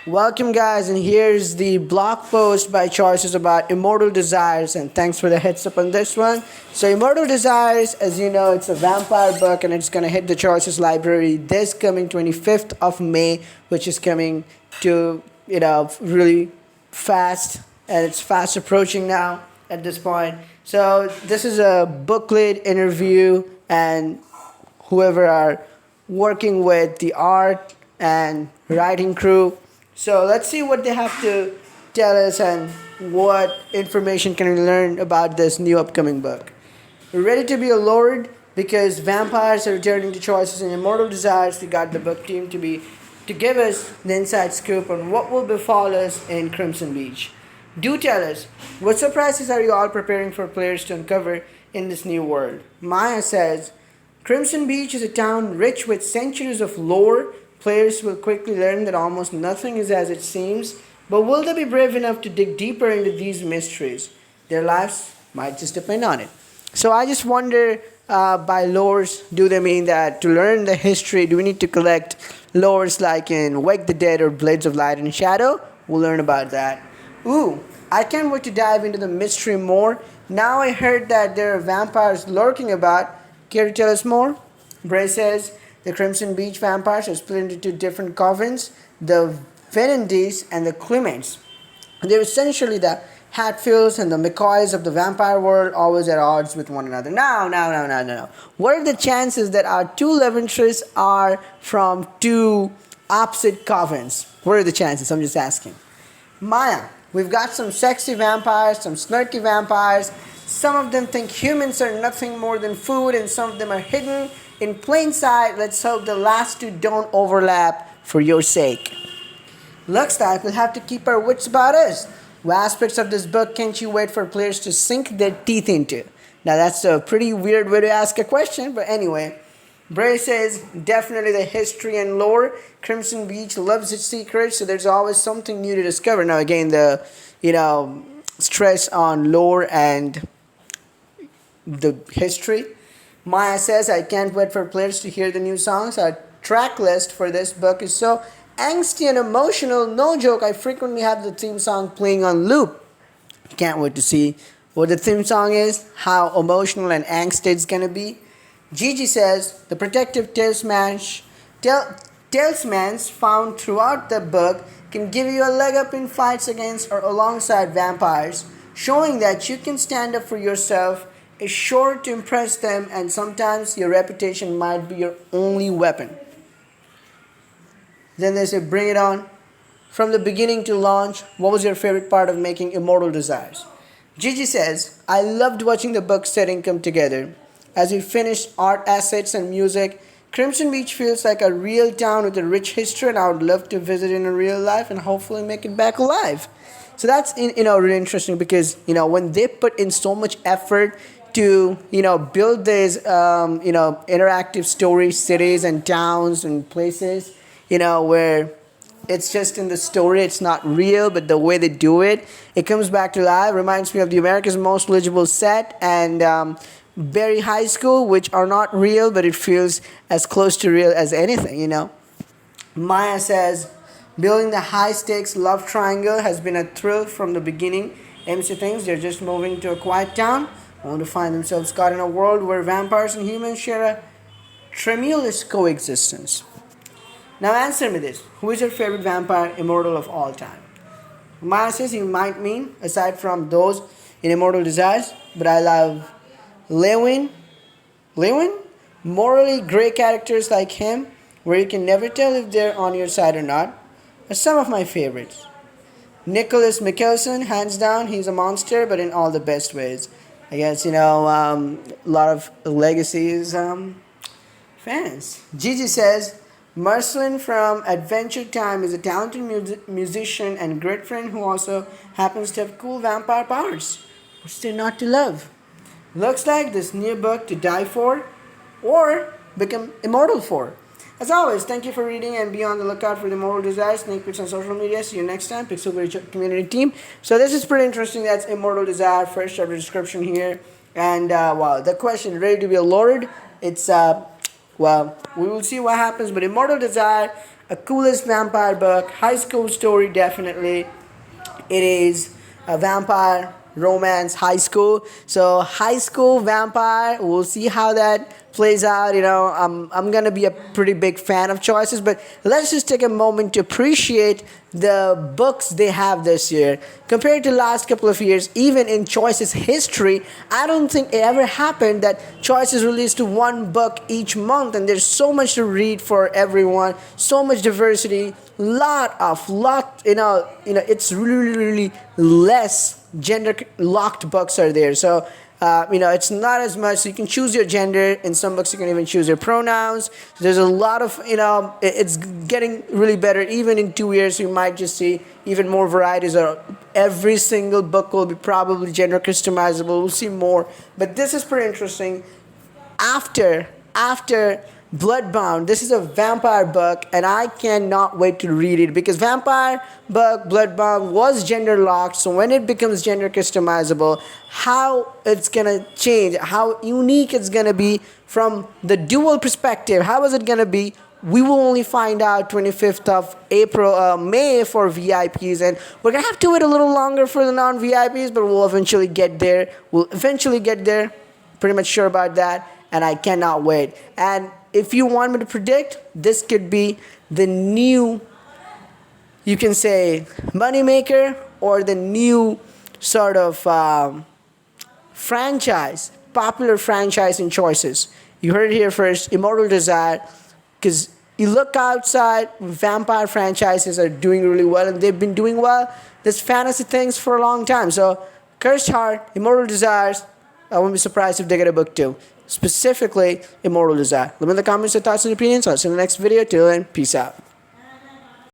Welcome, guys, and here's the blog post by Choices about Immortal Desires, and thanks for the heads up on this one. So, Immortal Desires, as you know, it's a vampire book, and it's gonna hit the Choices library this coming 25th of May, which is coming to really fast, and it's fast approaching now at this point. So, this is a booklet interview, and whoever are working with the art and writing crew. So let's see what they have to tell us and what information can we learn about this new upcoming book. We're ready to be allured because vampires are returning to Choices and Immortal Desires. We got the book team to give us the inside scoop on what will befall us in Crimson Beach. Do tell us, what surprises are you all preparing for players to uncover in this new world? Maya says, Crimson Beach is a town rich with centuries of lore. Players will quickly learn that almost nothing is as it seems, but will they be brave enough to dig deeper into these mysteries? Their lives might just depend on it. So I just wonder, by lores, do they mean that to learn the history, do we need to collect lores like in Wake the Dead or Blades of Light and Shadow? We'll learn about that. Ooh, I can't wait to dive into the mystery more. Now I heard that there are vampires lurking about. Care to tell us more? Bray says the Crimson Beach vampires are split into two different covens, the Venendis and the Clements. They're essentially the Hatfields and the McCoys of the vampire world, always at odds with one another. No. What are the chances that our two Leventress are from two opposite covens? What are the chances? I'm just asking. Maya, we've got some sexy vampires, some snarky vampires. Some of them think humans are nothing more than food, and some of them are hidden in plain sight. Let's hope the last two don't overlap for your sake. Looks like we'll have to keep our wits about us. What aspects of this book can't you wait for players to sink their teeth into? Now that's a pretty weird way to ask a question, but anyway. Bray says, definitely the history and lore. Crimson Beach loves its secrets, so there's always something new to discover. Now again, the stress on lore and the history. Maya says, I can't wait for players to hear the new songs. Our track list for this book is so angsty and emotional. No joke, I frequently have the theme song playing on loop. Can't wait to see what the theme song is, how emotional and angsty it's going to be. Gigi says, the protective talismans found throughout the book can give you a leg up in fights against or alongside vampires, showing that you can stand up for yourself is sure to impress them, and sometimes your reputation might be your only weapon. Then they say, bring it on. From the beginning to launch, what was your favorite part of making Immortal Desires? Gigi says, I loved watching the book setting come together. As we finished art assets and music, Crimson Beach feels like a real town with a rich history, and I would love to visit in a real life and hopefully make it back alive. So that's really interesting because when they put in so much effort to build these interactive story cities and towns and places where it's just in the story, it's not real, but the way they do it, it comes back to life. Reminds me of the America's Most Legible Set and Berry High School, which are not real, but it feels as close to real as anything. Maya says, building the high-stakes love triangle has been a thrill from the beginning. MC thinks they're just moving to a quiet town, only to find themselves caught in a world where vampires and humans share a tremulous coexistence. Now answer me this. Who is your favorite vampire immortal of all time? Maya says he might mean, aside from those in Immortal Desires, but I love Lewin, morally grey characters like him, where you can never tell if they're on your side or not, are some of my favorites. Nicholas Mikkelsen, hands down, he's a monster, but in all the best ways. I guess, a lot of Legacy's fans. Gigi says, Marcelin from Adventure Time is a talented musician and great friend who also happens to have cool vampire powers. What's there not to love? Looks like this new book to die for or become immortal for. As always, thank you for reading and be on the lookout for the Immortal Desires. Sneak peeks on social media. See you next time. Pixel Community Team. So this is pretty interesting. That's Immortal Desire. First chapter description here. And wow, the question, ready to be allured? It's Well, we will see what happens. But Immortal Desire, a coolest vampire book, high school story definitely. It is a vampire romance high school. So high school vampire, we'll see how that plays out. I'm gonna be a pretty big fan of choices, but let's just take a moment to appreciate the books they have this year compared to last couple of years. Even in choices history, I don't think it ever happened that choices released one book each month, and there's so much to read for everyone, so much diversity, lot it's really less gender locked books are there. So it's not as much. So you can choose your gender. In some books, you can even choose your pronouns. There's a lot of, it's getting really better. Even in 2 years, you might just see even more varieties. Or every single book will be probably gender customizable. We'll see more. But this is pretty interesting. After Bloodbound, this is a vampire book, and I cannot wait to read it because vampire book Bloodbound was gender locked. So when it becomes gender customizable, how it's gonna change, how unique it's gonna be from the dual perspective. How is it gonna be? We will only find out 25th of May for VIPs, and we're gonna have to wait a little longer for the non-VIPs, but we'll eventually get there. Pretty much sure about that, and I cannot wait. And if you want me to predict, this could be the new, you can say, moneymaker, or the new sort of popular franchise in choices. You heard it here first, Immortal Desire, because you look outside, vampire franchises are doing really well, and they've been doing well. There's fantasy things for a long time. So, Cursed Heart, Immortal Desires, I won't be surprised if they get a book too. Specifically, Immortal Desire. Let me know in the comments your thoughts and opinions. I'll see you in the next video. Till then, peace out.